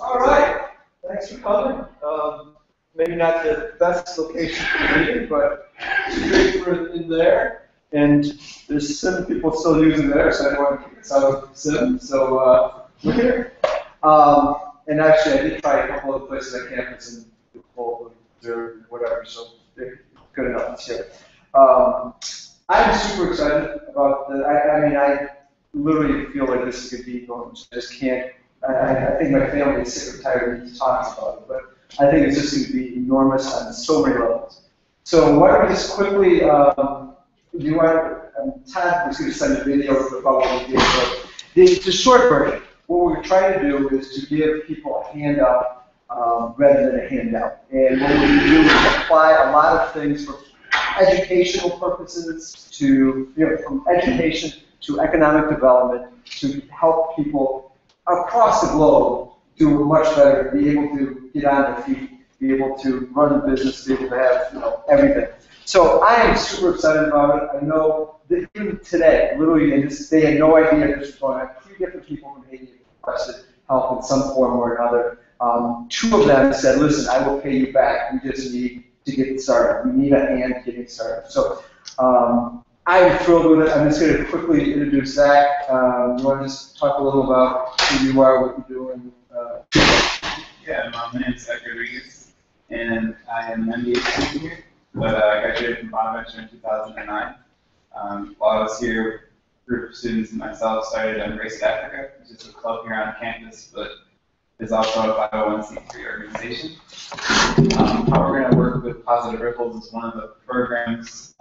All right. Thanks for coming. Maybe not the best location for the meeting, but it's great for in there. And there's some people still using there, so I don't want to kick us out of SIM. So we're here. And actually, I did try a couple of places at campus and or whatever, so they're good enough. It's here. I'm super excited about the. I mean, I literally feel like this is going to be enormous. I just can't. I think my family is sick or tired of these talks about it, but I think it's just going to be enormous on so many levels. So why don't we just quickly, Todd was going to send a video about what we did, but the short version, what we're trying to do is to give people a handout rather than a handout. And what we do is apply a lot of things for educational purposes to, from education to economic development to help people across the globe do much better, be able to get on their feet, be able to run a business, be able to have everything. So I am super excited about it. I know that even today, literally in this, they had no idea this was going on. 3 different people from Haiti requested help in some form or another. 2 of them said, listen, I will pay you back. We just need to get started. We need a hand getting started. So I'm thrilled with it. I'm just going to quickly introduce Zach. You want to just talk a little about who you are, what you're doing? Yeah, my name is Zach Rodriguez, and I am an MBA student here, but I graduated from BonaResponds in 2009. While I was here, a group of students and myself started Embrace Africa, which is a club here on campus, but is also a 501c3 organization. How we're going to work with Positive Ripples is one of the programs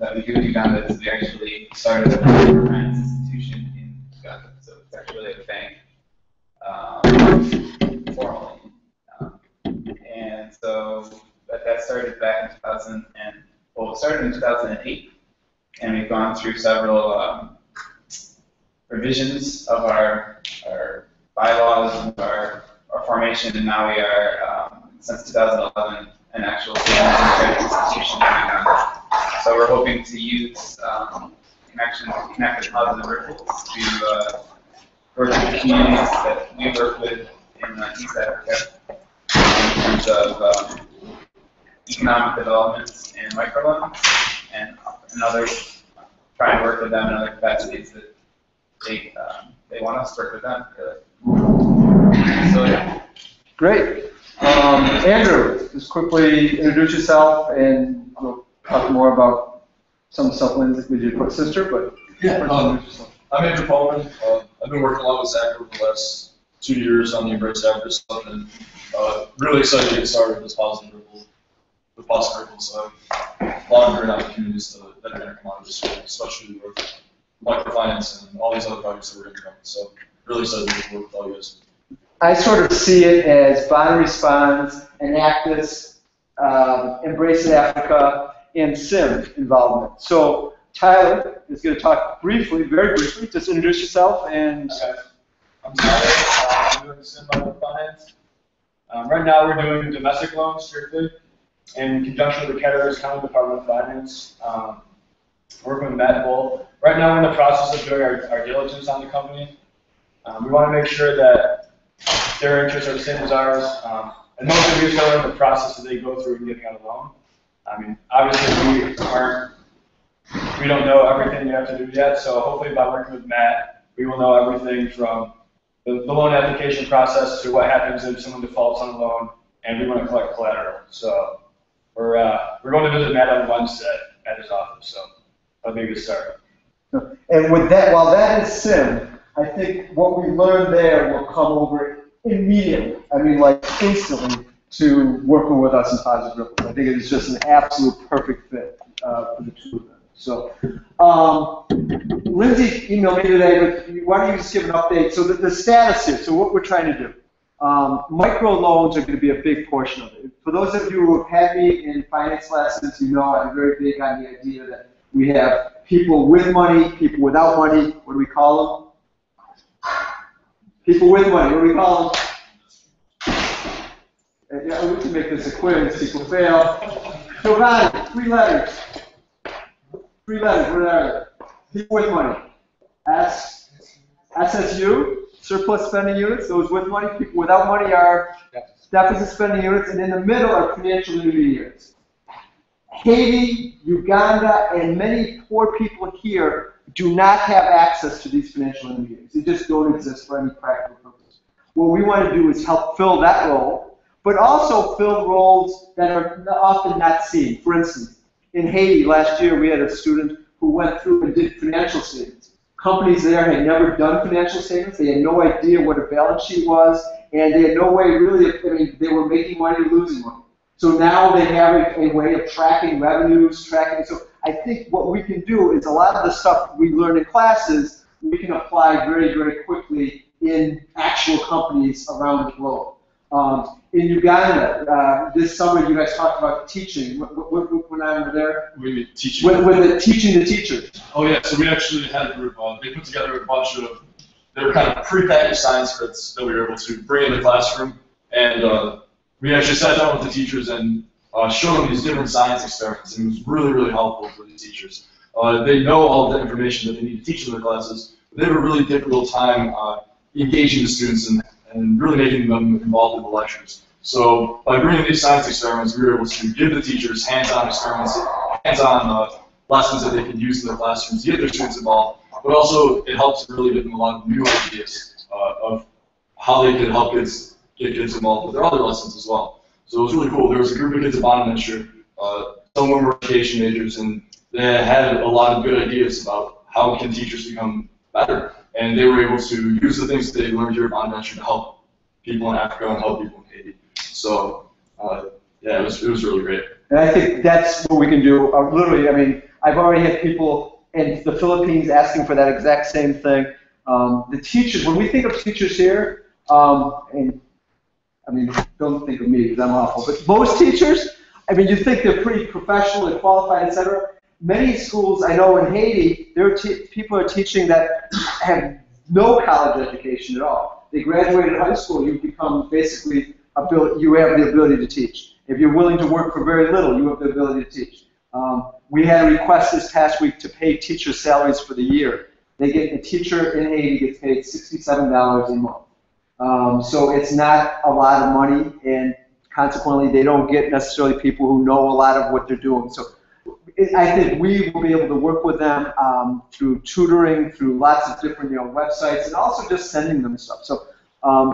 that we do in Uganda. Is we actually started a finance institution in Uganda, so it's actually a bank formally. And so that started back in 2000 and well, it started in 2008, and we've gone through several revisions of our bylaws and our formation, and now we are, since 2011, an actual credit institution in Uganda. So we're hoping to use Enactus Positive Ripples to work with the communities that we work with in East Africa in terms of economic development and microloans, and other try and work with them in other capacities that they want us to work with them. Really. So yeah. Great. Andrew, just quickly introduce yourself, and we'll talk more about some stuff with your sister. But yeah, I'm Andrew Pullman. I've been working along with Zach over the last 2 years on the Embrace Africa stuff, and really excited to get started with this Positive Ripples. With Positive Ripples, a lot of great opportunities that are going to come out of this, especially with microfinance and all these other projects that we're going to come. So really excited to work with all you guys. I sort of see it as BonaResponds, Enactus, Embrace Africa, and SIM involvement. So Tyler is going to talk briefly, very briefly, just introduce yourself and. Okay. I'm Tyler. I'm doing SIM microfinance. Right now we're doing domestic loans strictly in conjunction with the Cataracts County Department of Finance. Working with Matt Bull. Right now we're in the process of doing our diligence on the company. We want to make sure that their interests are the same as ours, and hopefully we show them the process that they go through in getting out a loan. I mean, obviously we don't know everything you have to do yet, so hopefully by working with Matt, we will know everything from the loan application process to what happens if someone defaults on a loan, and we want to collect collateral. So we're going to visit Matt on Wednesday at his office, so that'll be a good start. And with that, while that is SIM, I think what we learned there will come over immediately, I mean like instantly, to working with us in Positive Ripples. I think it is just an absolute perfect fit for the 2 of them. So, Lindsay emailed me today, but why don't you just give an update? So the status here, so what we're trying to do. Micro loans are going to be a big portion of it. For those of you who have had me in finance lessons, you know I'm very big on the idea that we have people with money, people without money. What do we call them? People with money, what do we call them? Yeah, we can make this a quiz. People fail. Giovanni, 3 letters. 3 letters, what are they? People with money. SSU? surplus spending units. Those with money, people without money are deficit spending units, and in the middle are financial intermediaries. Haiti, Uganda, and many poor people here do not have access to these financial intermediaries. They just don't exist for any practical purpose. What we want to do is help fill that role, but also fill roles that are often not seen. For instance, in Haiti last year, we had a student who went through and did financial statements. Companies there had never done financial statements. They had no idea what a balance sheet was, and they had no way really, I mean, they were making money or losing money. So now they have a way of tracking revenues, tracking. So I think what we can do is a lot of the stuff we learn in classes, we can apply very, very quickly in actual companies around the globe. In Uganda, this summer you guys talked about teaching. What went on over there? We teaching. With teaching the teachers. Oh yeah, so we actually had a group. They put together a bunch of, they were kind of prepackaged science kits that we were able to bring in the classroom, and we actually sat down with the teachers and showed them these different science experiments, and it was really, really helpful for the teachers. They know all the information that they need to teach in their classes, but they have a really difficult time engaging the students and really making them involved in the lectures. So by bringing these science experiments, we were able to give the teachers hands-on experiments, hands-on lessons that they could use in their classrooms to get their students involved, but also it helps to really give them a lot of new ideas of how they could help get kids involved with their other lessons as well. So it was really cool. There was a group of kids at BonaSIMM. Some of them were education majors, and they had a lot of good ideas about how can teachers become better. And they were able to use the things that they learned here at BonaSIMM to help people in Africa and help people in Haiti. So yeah, it was really great. And I think that's what we can do. Literally, I mean, I've already had people in the Philippines asking for that exact same thing. The teachers, when we think of teachers here, and I mean, don't think of me because I'm awful, but most teachers, I mean, you think they're pretty professional and qualified, etc. Many schools, I know in Haiti, there are people are teaching that have no college education at all. They graduated high school, you become basically, you have the ability to teach. If you're willing to work for very little, you have the ability to teach. We had a request this past week to pay teacher salaries for the year. A teacher in Haiti gets paid $67 a month. So it's not a lot of money, and consequently, they don't get necessarily people who know a lot of what they're doing. So I think we will be able to work with them through tutoring, through lots of different websites, and also just sending them stuff. So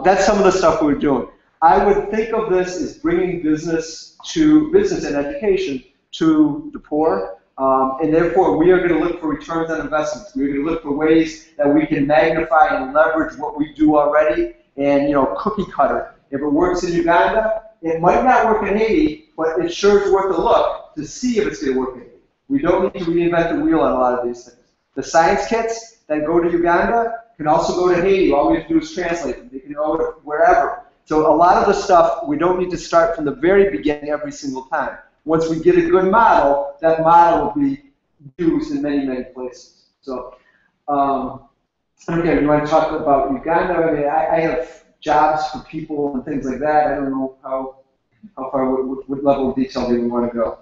that's some of the stuff we're doing. I would think of this as bringing business and education to the poor, and therefore we are going to look for returns on investments. We're going to look for ways that we can magnify and leverage what we do already, and cookie cutter. If it works in Uganda, it might not work in Haiti, but it sure is worth a look to see if it's going to work in Haiti. We don't need to reinvent the wheel on a lot of these things. The science kits that go to Uganda can also go to Haiti. All we have to do is translate them. They can go wherever. So a lot of the stuff, we don't need to start from the very beginning every single time. Once we get a good model, that model will be used in many, many places. So, okay, you want to talk about Uganda? I mean, I have jobs for people and things like that. I don't know how far, what level of detail do we want to go?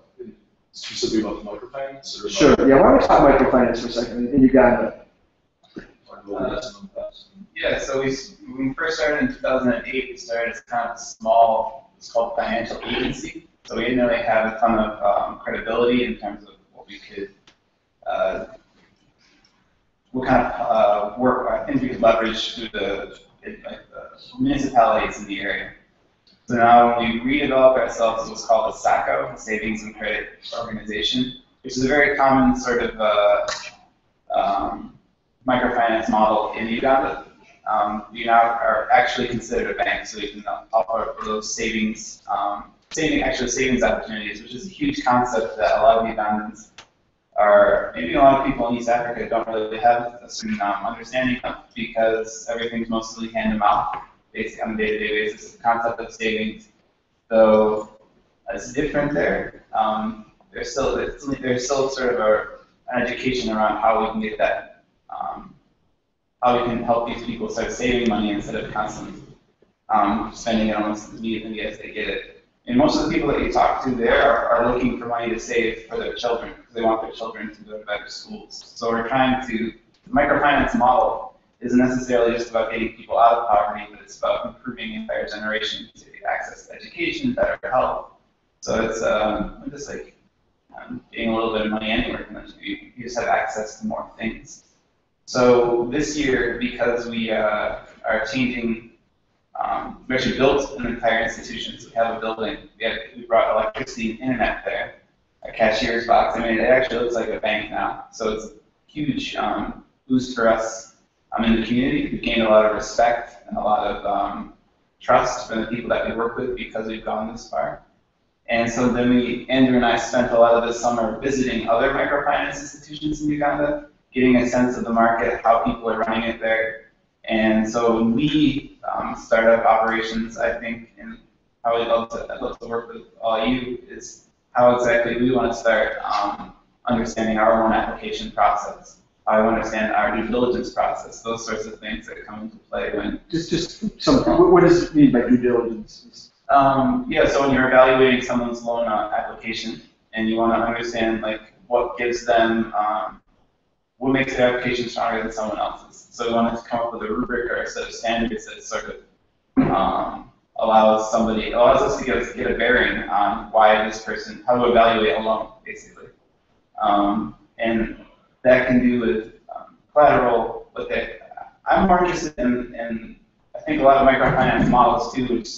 Specifically about the microfinance? Or sure, yeah, why don't we talk microfinance for a second in Uganda? Yeah, so when we first started in 2008, we started as kind of a small, it's called financial agency. So we didn't really have a ton of credibility in terms of what we could, what kind of work I think we could leverage through the municipalities in the area. So now when we redeveloped ourselves, it was called a SACO, a Savings and Credit Organization, which is a very common sort of microfinance model in Uganda. You now are actually considered a bank, so you can offer those savings, savings opportunities, which is a huge concept that a lot of Ugandans are, maybe a lot of people in East Africa don't really have a certain understanding of, because everything's mostly hand to mouth, basically on a day-to-day basis. The concept of savings, though, is different there. There's still sort of an education around how we can get that. How we can help these people start saving money instead of constantly spending it almost immediately as they get it. And most of the people that you talk to there are looking for money to save for their children, because they want their children to go to better schools. So we're trying to, the microfinance model isn't necessarily just about getting people out of poverty, but it's about improving the entire generation to get access to education, better health. So it's just like getting a little bit of money anywhere. You just have access to more things. So this year, because we are changing, we actually built an entire institution. So we have a building. We brought electricity and internet there. A cashier's box. I mean, it actually looks like a bank now. So it's a huge boost for us in the community. We've gained a lot of respect and a lot of trust from the people that we work with because we've gone this far. And so then Andrew and I spent a lot of this summer visiting other microfinance institutions in Uganda, getting a sense of the market, how people are running it there. And so when we start up operations, I think, and how I'd love to work with all you is how exactly we want to start understanding our own application process, how we understand our due diligence process, those sorts of things that come into play when... Just some, what does it mean by due diligence? Yeah, so when you're evaluating someone's loan application and you want to understand like what gives them, what makes their application stronger than someone else's. So we wanted to come up with a rubric or a set of standards that sort of allows us to get a bearing on why this person, how to evaluate a loan, basically. And that can do with collateral, but I'm more interested in, I think a lot of microfinance models too, which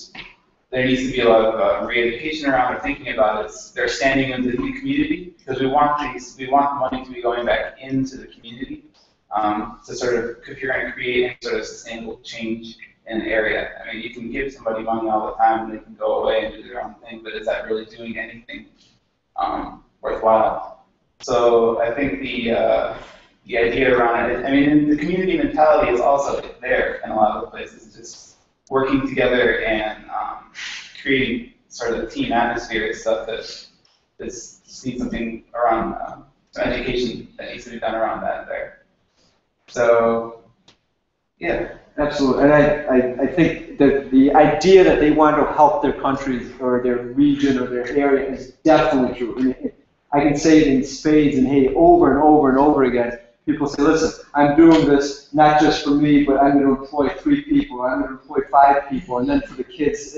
there needs to be a lot of re-education around or thinking about it. They're standing into the community because we want money to be going back into the community to sort of create any sort of sustainable change in an area. I mean, you can give somebody money all the time and they can go away and do their own thing, but is that really doing anything worthwhile? So I think the idea around it, I mean, the community mentality is also there in a lot of the places, just working together and creating sort of a team atmosphere and stuff that just needs something around some education that needs to be done around that there. So, yeah. Absolutely, and I think that the idea that they want to help their countries or their region or their area is definitely true. I mean, I can say it in spades in Haiti over and over and over again. People say, listen, I'm doing this not just for me, but I'm going to employ 3 people, I'm going to employ 5 people, and then for the kids.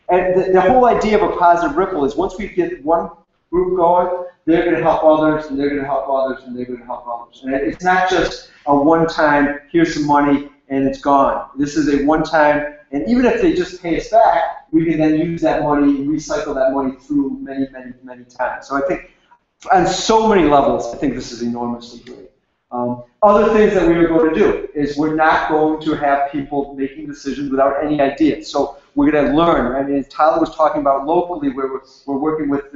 And the whole idea of a positive ripple is once we get one group going, they're going to help others, and they're going to help others, and they're going to help others. And it's not just a one-time, here's some money, and it's gone. This is a one-time, and even if they just pay us back, we can then use that money and recycle that money through many, many, many times. So I think on so many levels, I think this is enormously great. Other things that we are going to do is we're not going to have people making decisions without any ideas. So we're going to learn. I mean, Tyler was talking about locally, where we're working with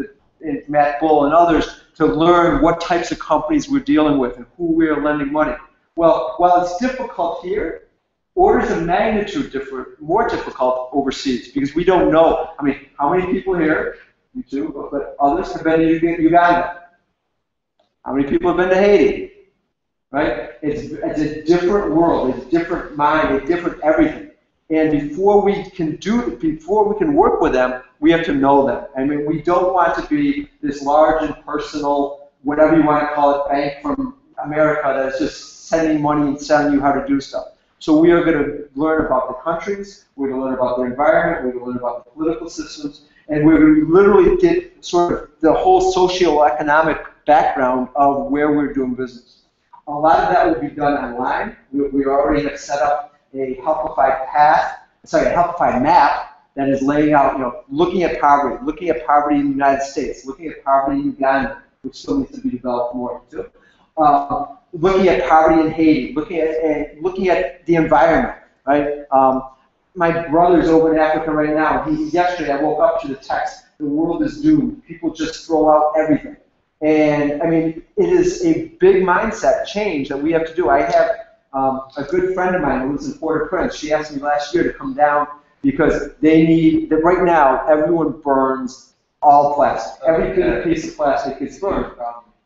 Matt Bull and others to learn what types of companies we're dealing with and who we are lending money. Well, while it's difficult here, orders of magnitude more difficult overseas because we don't know. I mean, how many people here, you too, but others have been to Uganda? How many people have been to Haiti? Right? It's a different world, it's a different mind, it's different everything. And before we can work with them, we have to know them. I mean, we don't want to be this large and personal, whatever you want to call it, bank from America that is just sending money and telling you how to do stuff. So we are going to learn about the countries, we're going to learn about their environment, we're going to learn about the political systems, and we're going to literally get sort of the whole socio-economic background of where we're doing business. A lot of that will be done online. We already have set up a helpified map that is laying out, looking at poverty in the United States, looking at poverty in Uganda, which still needs to be developed more too. Looking at poverty in Haiti, looking at the environment, right? My brother's over in Africa right now. Yesterday I woke up to the text, the world is doomed. People just throw out everything. And I mean, it is a big mindset change that we have to do. I have a good friend of mine who lives in Port-au-Prince. She asked me last year to come down because they need, right now, everyone burns all plastic. Every piece of plastic is burned.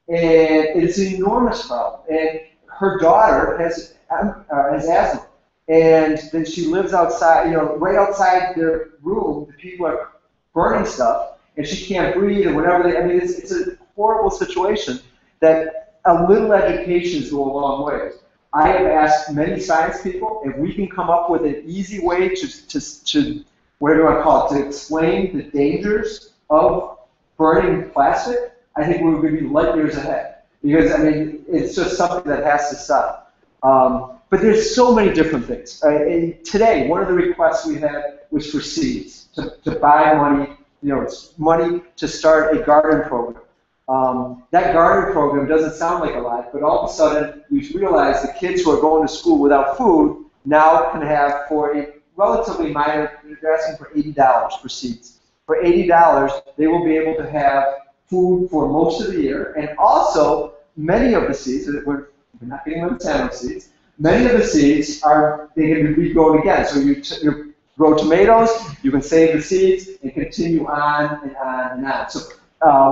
And it's an enormous problem. And her daughter has asthma. And then she lives outside, right outside their room, the people are burning stuff, and she can't breathe or whatever. I mean, it's a horrible situation that a little education go a long way. I have asked many science people if we can come up with an easy way to what do I call it, to explain the dangers of burning plastic. I think we're going to be light years ahead, because I mean it's just something that has to stop. But there's so many different things. And today, one of the requests we had was for seeds, to buy money, it's money to start a garden program. That garden program doesn't sound like a lot, but all of a sudden we realize the kids who are going to school without food now can have, for a relatively minor, they're asking for $80 for seeds. For $80, they will be able to have food for most of the year, and also many of the seeds, we're not getting them salmon seeds, many of the seeds they can be regrown again. So you grow tomatoes, you can save the seeds and continue on and on and on. So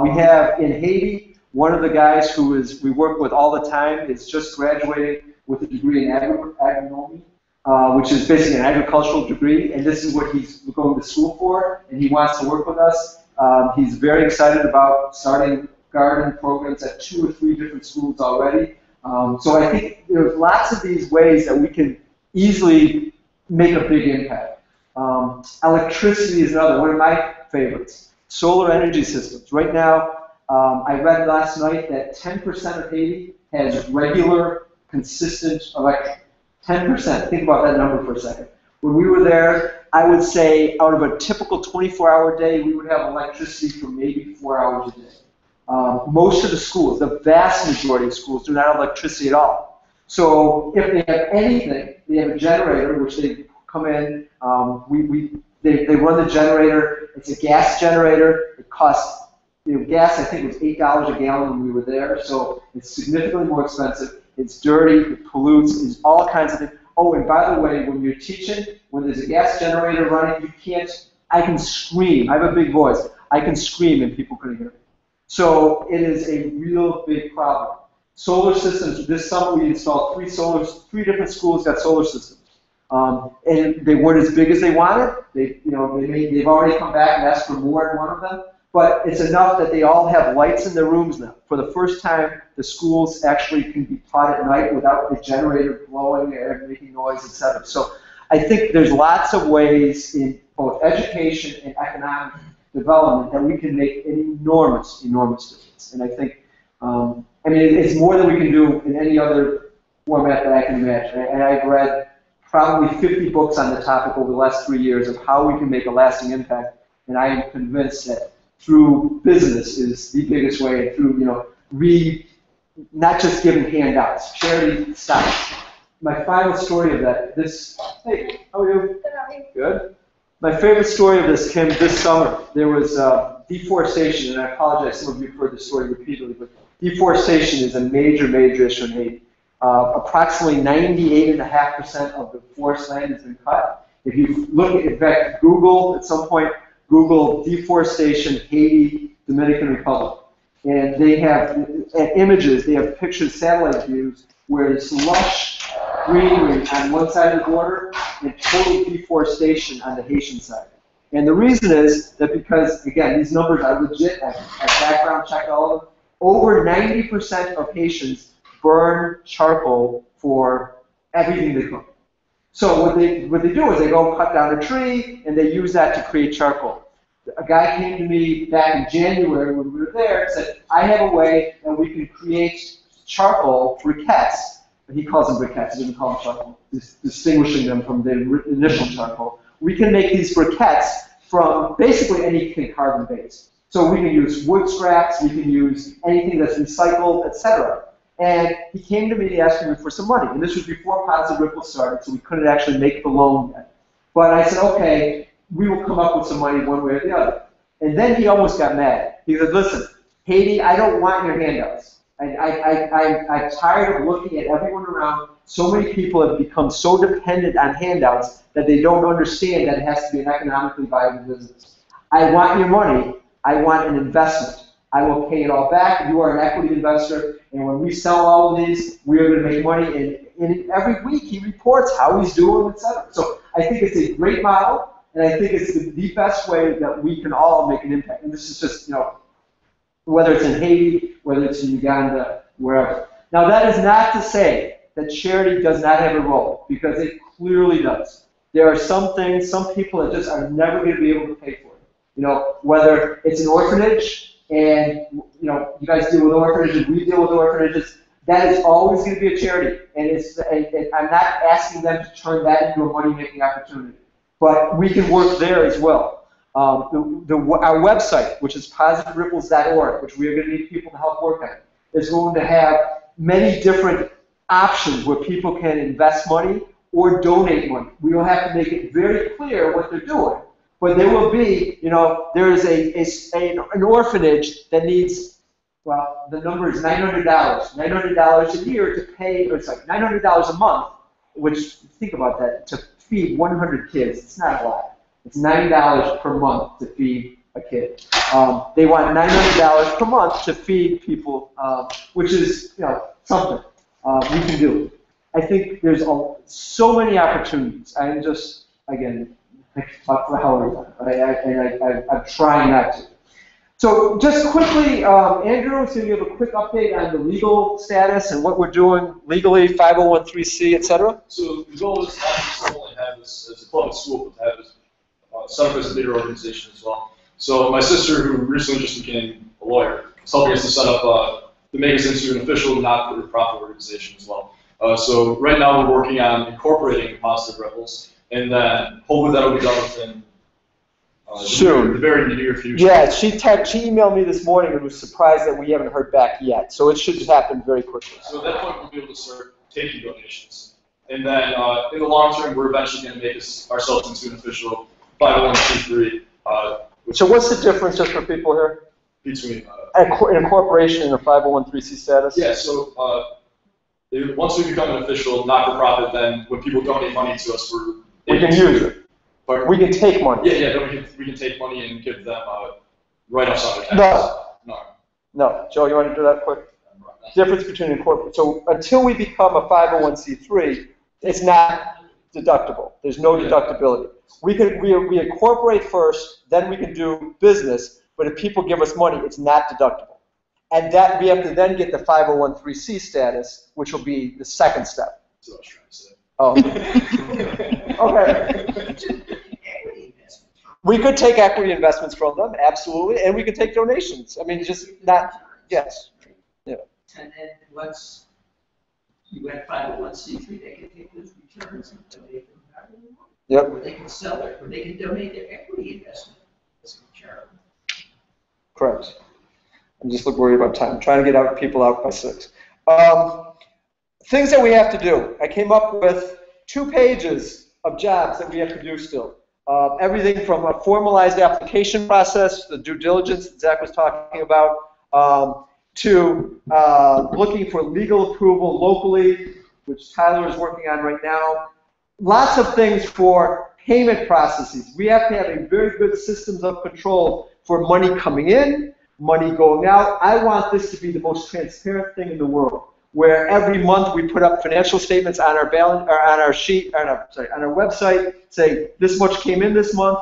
we have in Haiti, one of the guys we work with all the time is just graduating with a degree in agronomy, which is basically an agricultural degree, and this is what he's going to school for, and he wants to work with us. He's very excited about starting garden programs at 2 or 3 different schools already. So I think there's lots of these ways that we can easily make a big impact. Electricity is another, one of my favorites. Solar energy systems. Right now, I read last night that 10% of Haiti has regular, consistent electricity. 10%. Think about that number for a second. When we were there, I would say out of a typical 24-hour day, we would have electricity for maybe 4 hours a day. Most of the schools, the vast majority of schools, do not have electricity at all. So if they have anything, they have a generator, which they come in, they run the generator. It's a gas generator. It costs, gas I think was $8 a gallon when we were there, so it's significantly more expensive. It's dirty, it pollutes, it's all kinds of things. Oh, and by the way, when you're teaching, when there's a gas generator running, I can scream. I have a big voice. I can scream and people couldn't hear me. So it is a real big problem. Solar systems, this summer we installed 3 different schools got solar systems. And they weren't as big as they wanted. They've already come back and asked for more in one of them. But it's enough that they all have lights in their rooms now. For the first time, the schools actually can be taught at night without the generator blowing and making noise, etc. So I think there's lots of ways in both education and economic development that we can make an enormous, enormous difference. And I think, it's more than we can do in any other format that I can imagine. And I've read probably 50 books on the topic over the last 3 years of how we can make a lasting impact. And I am convinced that through business is the biggest way, and through, not just giving handouts. Charity stops. My final story of that, hey, how are you? Good. My favorite story of this came this summer. There was deforestation, and I apologize, some of you have heard this story repeatedly, but deforestation is a major, major issue in Haiti. Approximately 98.5% of the forest land has been cut. If you look at, in fact, Google at some point, Google deforestation, Haiti, Dominican Republic. And they have images, they have pictures, satellite views, where it's lush greenery on one side of the border and total deforestation on the Haitian side. And the reason is that because, again, these numbers are legit, I've background checked all of them, over 90% of Haitians burn charcoal for everything they cook. So what they do is they go cut down a tree and they use that to create charcoal. A guy came to me back in January when we were there and said, I have a way that we can create charcoal briquettes. He calls them briquettes, he doesn't call them charcoal, distinguishing them from the initial charcoal. We can make these briquettes from basically anything carbon-based. So we can use wood scraps, we can use anything that's recycled, etc. And he came to me asking me for some money. And this was before PositiveRipples started, so we couldn't actually make the loan yet. But I said, okay, we will come up with some money one way or the other. And then he almost got mad. He said, listen, Haiti, I don't want your handouts. I'm tired of looking at everyone around. So many people have become so dependent on handouts that they don't understand that it has to be an economically viable business. I want your money. I want an investment. I will pay it all back. You are an equity investor, and when we sell all of these, we are going to make money. And every week he reports how he's doing, etc. So I think it's a great model, and I think it's the best way that we can all make an impact. And this is just, whether it's in Haiti, whether it's in Uganda, wherever. Now that is not to say that charity does not have a role, because it clearly does. There are some things, some people that just are never going to be able to pay for it. You know, whether it's an orphanage, and you know, you guys deal with orphanages, we deal with orphanages, that is always going to be a charity. And I'm not asking them to turn that into a money-making opportunity. But we can work there as well. Our website, which is PositiveRipples.org, which we are going to need people to help work on, is going to have many different options where people can invest money or donate money. We will have to make it very clear what they're doing. But there will be, you know, there is an orphanage that needs, well, the number is $900. $900 a year to pay, or it's like $900 a month, which, think about that, to feed 100 kids. It's not a lot. It's $9 per month to feed a kid. They want $900 per month to feed people, which is, you know, something we can do. I think there's so many opportunities. I'm just, again, I talk for hours, I'm trying not to. So just quickly, Andrew is going to give a quick update on the legal status and what we're doing legally, 501(c), et cetera. So the goal is not to only have this as a public school, but to have this set up as a bigger organization as well. So my sister, who recently just became a lawyer, is helping us to set up to make us into an official not-for-profit organization as well. So right now we're working on incorporating Positive Ripples, and then hopefully that will be done within soon. The very near future. Yeah, she emailed me this morning and was surprised that we haven't heard back yet. So it should happen very quickly. So at that point we'll be able to start taking donations. And then in the long term, we're eventually going to make ourselves into an official 501(c)(3). So what's the difference, just for people here, between an incorporation and a 501(c) status? Yeah, so once we become an official not-for-profit, then when people donate money to us, we can use it. Pardon? We can take money. Yeah, then we can take money and give them write-offs on their taxes. No. Joe, you want to do that quick? Difference between incorporate. So until we become a 501(c)(3), it's not deductible. There's no deductibility. We incorporate first, then we can do business. But if people give us money, it's not deductible. And that we have to then get the 501(c) status, which will be the second step. That's what I was trying to say. Oh. Okay. We could take equity investments from them, absolutely, and we could take donations. I mean, just not, yes. Yeah. And then once you have 501(c)(3), they can take those returns and donate them however they want. Yep. Or they can sell it, or they can donate their equity investment as a charity. Correct. I'm just worried about time. I'm trying to get people out by 6. Things that we have to do. I came up with 2 pages of jobs that we have to do still. Everything from a formalized application process, the due diligence that Zach was talking about, to looking for legal approval locally, which Tyler is working on right now. Lots of things for payment processes. We have to have a very good systems of control for money coming in, money going out. I want this to be the most transparent thing in the world, where every month we put up financial statements on our balance, or on our sheet, on our website, say this much came in this month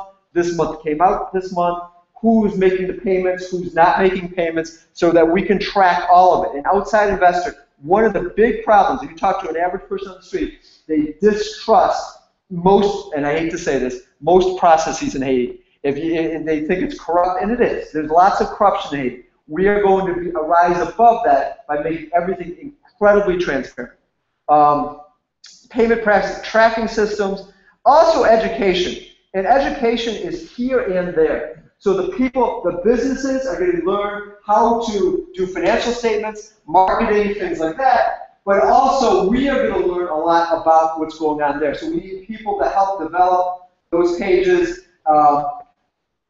came out this month, who's making the payments, who's not making payments, so that we can track all of it. An outside investor, one of the big problems, if you talk to an average person on the street, they distrust most, and I hate to say this, most processes in Haiti. And they think it's corrupt, and it is. There's lots of corruption in Haiti. We are going to rise above that by making everything incredibly transparent. Payment practice, tracking systems, also education. And education is here and there. So the businesses are going to learn how to do financial statements, marketing, things like that. But also, we are going to learn a lot about what's going on there. So we need people to help develop those pages.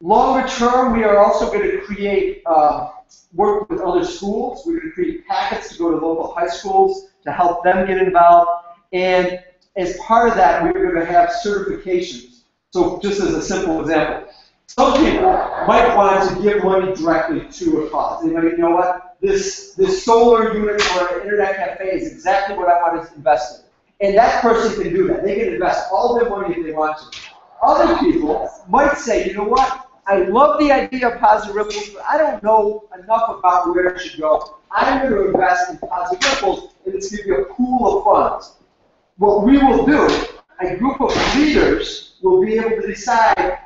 Longer term, we are also going to create, work with other schools. We're going to create packets to go to local high schools to help them get involved. And as part of that, we're going to have certifications. So just as a simple example, some people might want to give money directly to a cause. They might, you know what, this solar unit or an internet cafe is exactly what I want to invest in. And that person can do that. They can invest all their money if they want to. Other people might say, you know what, I love the idea of Positive Ripples, but I don't know enough about where it should go. I'm going to invest in Positive Ripples, and it's going to be a pool of funds. What we will do, a group of leaders will be able to decide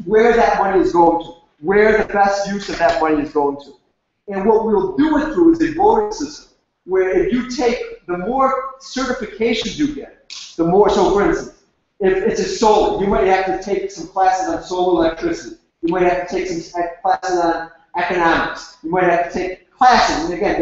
where that money is going to, where the best use of that money is going to. And what we'll do it through is a voting system, where if you take, the more certifications you get, the more, so for instance, if it's a solar, you might have to take some classes on solar electricity. You might have to take some classes on economics. You might have to take classes, and again,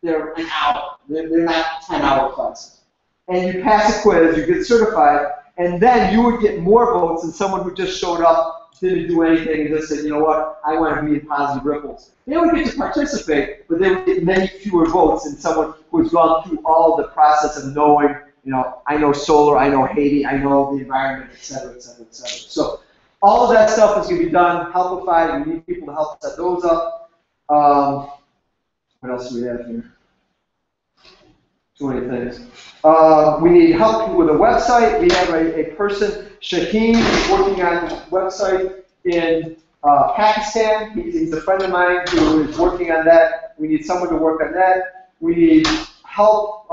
they're an hour. They're not 10-hour classes. And you pass a quiz, you get certified, and then you would get more votes than someone who just showed up, didn't do anything, and just said, you know what, I want to be in Positive Ripples. They would get to participate, but they would get many fewer votes than someone who's gone through all the process of knowing, you know, I know solar, I know Haiti, I know the environment, et cetera, et cetera, et cetera. So all of that stuff is going to be done, helpified. We need people to help set those up. What else do we have here? Too many things. We need help with a website. We have a person, Shaheen, who's working on a website in Pakistan. He's a friend of mine who is working on that. We need someone to work on that. We need help.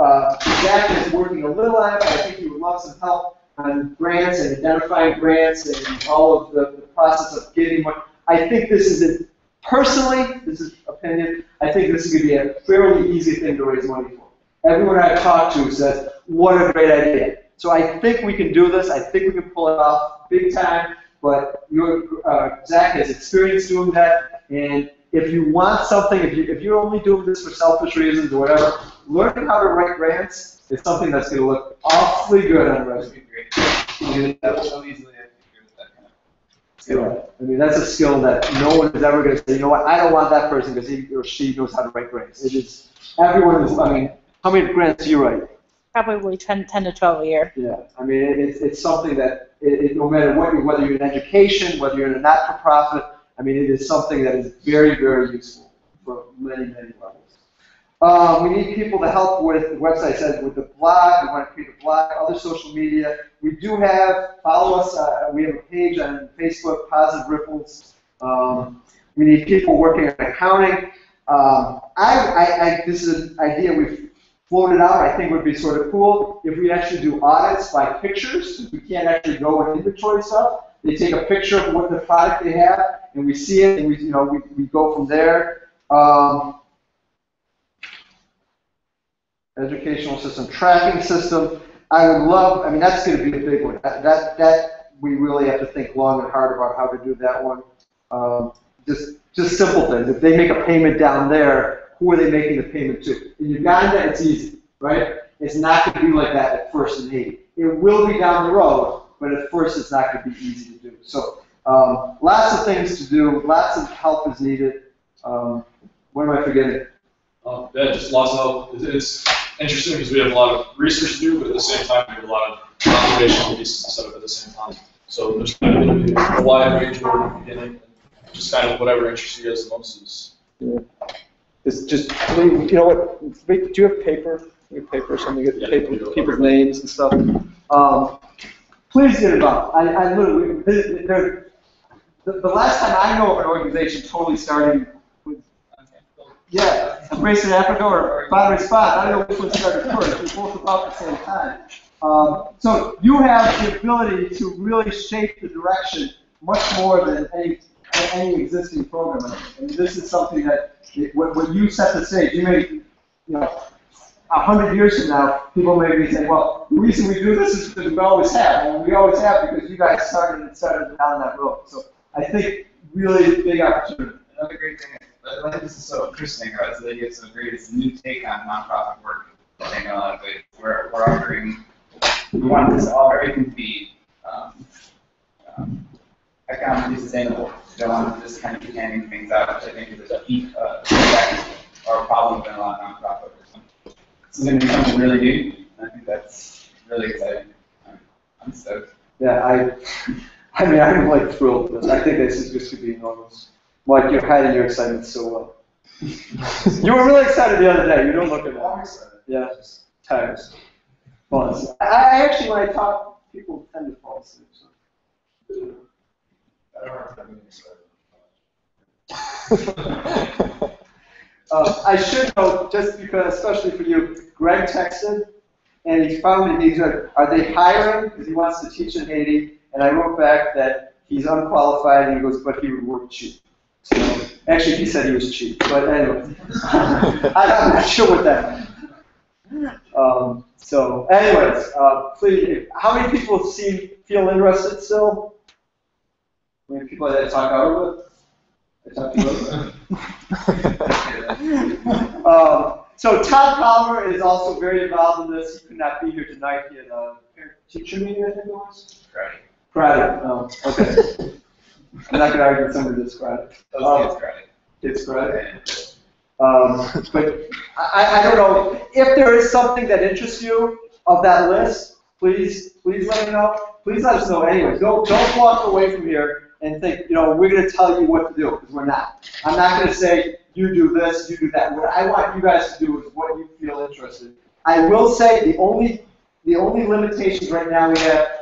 Zach is working a little on it, but I think he would love some help on grants and identifying grants and all of the process of getting money. I think this is, personally, this is opinion, I think this is going to be a fairly easy thing to raise money for. Everyone I've talked to says, what a great idea. So I think we can do this. I think we can pull it off big time, but Zach has experience doing that, and if you want something, if you're only doing this for selfish reasons or whatever, learning how to write grants is something that's going to look awfully good on a resume. That will so easily interfere with that kind of skill. Yeah. I mean, that's a skill that no one is ever going to say, you know what, I don't want that person because he or she knows how to write grants. It is, everyone is, I mean, how many grants do you write? Probably 10 to 12 a year. Yeah, I mean, it's something that, no matter what, whether you're in education, whether you're in a not-for-profit, I mean, it is something that is very, very useful for many, many levels. We need people to help with the website, says with the blog. We want to create a blog, other social media. We do have, follow us, we have a page on Facebook, Positive Ripples. We need people working on accounting. This is an idea we've floated out, I think would be sort of cool if we actually do audits by pictures. We can't actually go and inventory stuff. They take a picture of what the product they have, and we see it, and we go from there. Educational system, tracking system. I would love, I mean, that's going to be the big one. That we really have to think long and hard about how to do that one. Just simple things. If they make a payment down there, who are they making the payment to? In Uganda, it's easy, right? It's not going to be like that at first in Haiti. It will be down the road, but at first it's not going to be easy to do. So lots of things to do, lots of help is needed. What am I forgetting? Yeah, just lots of help. It's interesting because we have a lot of research to do, but at the same time we have a lot of observational pieces to set up at the same time. So there's kind of a wide range where we're beginning, and just kind of whatever interests you guys the most is. Yeah. It's just, you know what, do you have paper? You have paper or something? You get paper, people's names and stuff. Please get involved. I literally, the last time I know of an organization totally starting with, yeah, Embrace in Africa or BonaResponds. I don't know which one started first. They're both about the same time. So you have the ability to really shape the direction much more than any existing program. And this is something that, when you set the stage, you may, 100 years from now, people may be saying, well, the reason we do this is because we always have. And we always have because you guys started down that road. So I think really big opportunity. Another great thing, I think this is so interesting, right? So the idea is so great. It's a new take on nonprofit work. I think in a lot of ways, we're offering, we want this all everything to be economically sustainable. We don't want to just kind of be handing things out, which I think is a key effect or a problem in a lot of nonprofit work. This is going to be something really new, and I think that's really exciting. I'm stoked. Yeah, I mean, I'm like thrilled with this. I think this is just going to be enormous. Mike, you're hiding your excitement so well. You were really excited the other day. You don't look at that. I'm excited. Yeah, tired. I actually, when I talk, people tend to fall asleep. So. I don't have to excited. I should note, just because, especially for you, Greg texted, and he found it, he's like, are they hiring? Because he wants to teach in Haiti, and I wrote back that he's unqualified, and he goes, but he would work cheap. So, actually, he said he was cheap, but anyway, I'm not sure what that meant. So, anyways, please, how many people feel interested still? How many people that I talk out with? So Todd Palmer is also very involved in this. He could not be here tonight. He had a parent-teacher meeting, I think it was? Friday. Oh, okay. I'm not going to argue with somebody that's Friday. It's Friday. But I don't know. If there is something that interests you of that list, please let me know. Please let us know anyway. Don't walk away from here and think, we're going to tell you what to do, because we're not. I'm not going to say, you do this, you do that. What I want you guys to do is what you feel interested. I will say the only limitations right now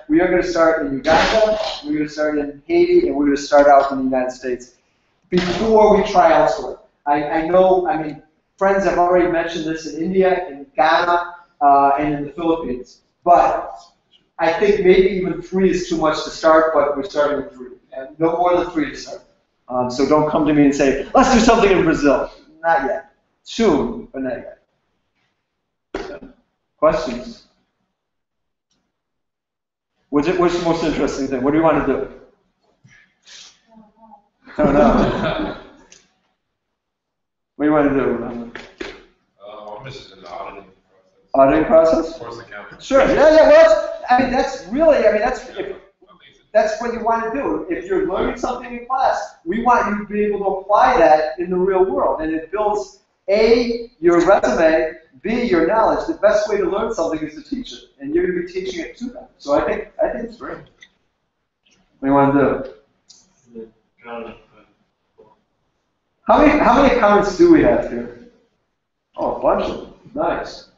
we are going to start in Uganda, we're going to start in Haiti, and we're going to start out in the United States before we try elsewhere. I know, friends have already mentioned this in India, in Ghana, and in the Philippines. But I think maybe even 3 is too much to start, but we're starting with 3. And no more than 3 to start. So don't come to me and say, let's do something in Brazil. Not yet. Soon, but not yet. Questions? What's the most interesting thing? What do you want to do? I don't know. What do you want to do? I'm just in the auditing process. Auditing process? Of course, accounting. Sure. Yeah. Well, that's what you want to do. If you're learning something in class, we want you to be able to apply that in the real world. And it builds, A, your resume, B, your knowledge. The best way to learn something is to teach it. And you're going to be teaching it to them. So I think it's great. What do you want to do? How many accountants do we have here? Oh, a bunch of them. Nice.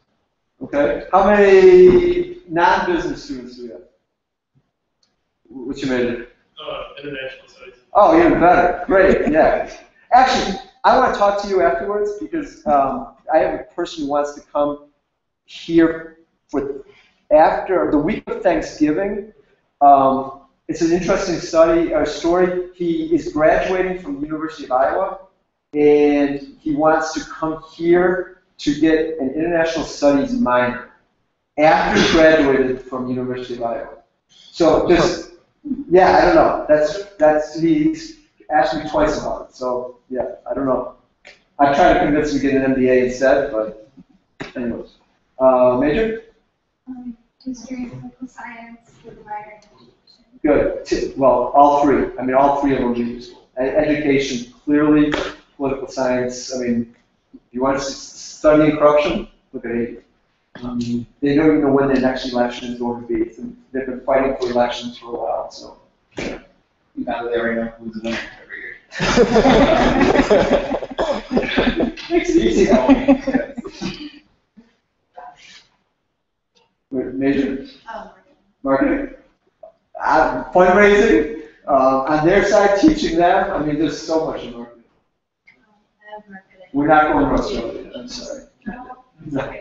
Okay. How many non-business students do we have? What's your major? International studies. Oh, even better. Great, yeah. Actually, I want to talk to you afterwards because I have a person who wants to come here after the week of Thanksgiving. It's an interesting story. He is graduating from the University of Iowa, and he wants to come here to get an international studies minor after he graduated from the University of Iowa. So just. Yeah, I don't know. He's asked me twice about it. So yeah, I don't know. I tried to convince him to get an MBA instead, but anyways. Major? History and political science with a minor in education. Good. Well, all 3. All 3 of them will be useful. Education, clearly. Political science. If you want to study corruption, look at Haiti. They don't even know when the next election is going to be. They've been fighting for elections for a while, so. Now they already know who's winning every year. Makes it easy. Major? Marketing. Fundraising. On their side, teaching them. There's so much in marketing. We're not going to Australia. I'm sorry. No.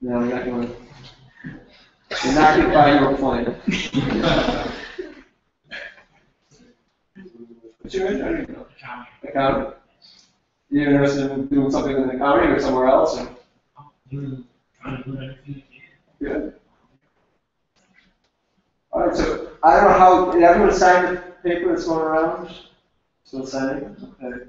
No, we're not going. We're not going to buy you a plane. What's your major? I don't even know. Accounting. You're interested in doing something in accounting or somewhere else? Or? Trying to do everything. Good. All right, so I don't know how, did everyone sign the paper that's going around? Still signing? Okay.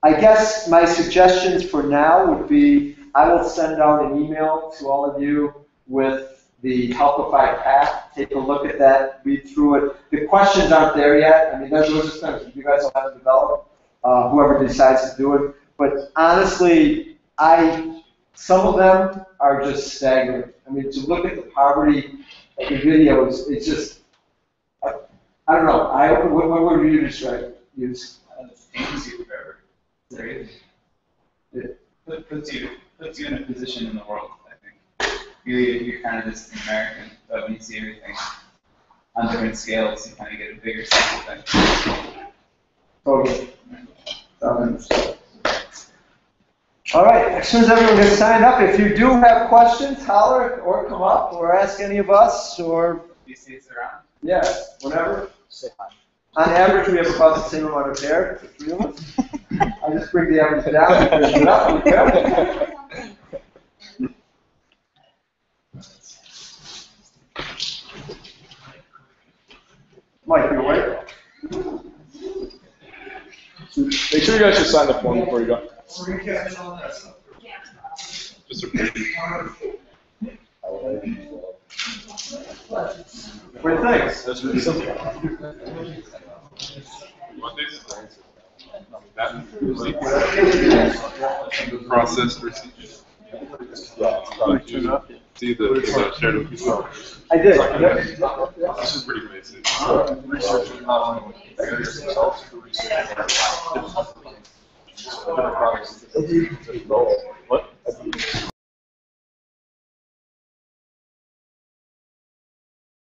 I guess my suggestions for now would be I will send out an email to all of you with the Helpify path. Take a look at that, read through it. The questions aren't there yet. Those are things you guys will have to develop, whoever decides to do it. But honestly, some of them are just staggering. To look at the poverty of the videos, it's just, I don't know. What would you describe? Use? Changes you forever. It puts you in a position in the world, I think. You're kind of just an American, but when you see everything on different scales, you kind of get a bigger sense of things. Totally. All right, as soon as everyone gets signed up, if you do have questions, holler or come up or ask any of us or, You see us around? yeah, whatever. Say hi. On average, we have about the same amount of hair, the three of us. I just bring the average down and bring it up. Okay? Mike, you awake? Make sure you guys just sign the form before you go. Just a Great, thanks. That's really simple. The process procedure. See the shared with you. I did. Yep. This is pretty basic. Researching not only what you yourself, but researching what?